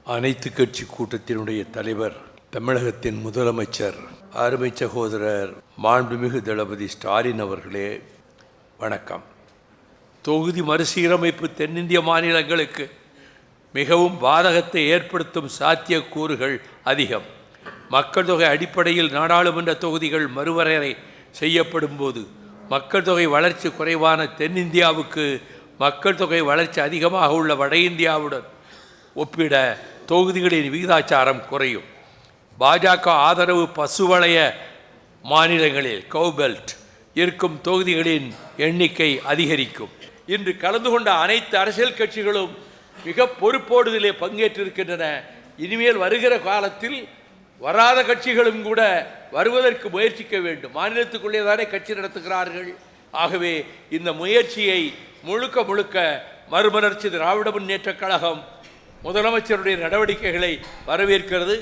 அனைத்து கட்சி கூட்டத்தினுடைய தலைவர், தமிழகத்தின் முதலமைச்சர், அருமை சகோதரர் மாண்புமிகு தளபதி ஸ்டாலின் அவர்களே, வணக்கம். தொகுதி மறுசீரமைப்பு தென்னிந்திய மாநிலங்களுக்கு மிகவும் பாதகத்தை ஏற்படுத்தும் சாத்தியக்கூறுகள் அதிகம். மக்கள் தொகை அடிப்படையில் நாடாளுமன்ற தொகுதிகள் மறுவரையறை செய்யப்படும் போது மக்கள் தொகை வளர்ச்சி குறைவான தென்னிந்தியாவுக்கு மக்கள் தொகை வளர்ச்சி அதிகமாக உள்ள வட இந்தியாவுடன் ஒப்பிட தொகுதிகளின் விகிதாச்சாரம் குறையும். பாஜக ஆதரவு பசுவளைய மாநிலங்களில் கவுபெல்ட் இருக்கும் தொகுதிகளின் எண்ணிக்கை அதிகரிக்கும். இன்று கலந்து கொண்ட அனைத்து அரசியல் கட்சிகளும் மிக பொறுப்போடு இதிலே பங்கேற்றிருக்கின்றன. இனிமேல் வருகிற காலத்தில் வராத கட்சிகளும் கூட வருவதற்கு முயற்சிக்க வேண்டும். மாநிலத்துக்குள்ளே தானே கட்சி நடத்துகிறார்கள். ஆகவே இந்த முயற்சியை முழுக்க மறுமலர்ச்சி திராவிட முன்னேற்றக் கழகம் முதலமைச்சருடைய நடவடிக்கைகளை வரவேற்கிறது.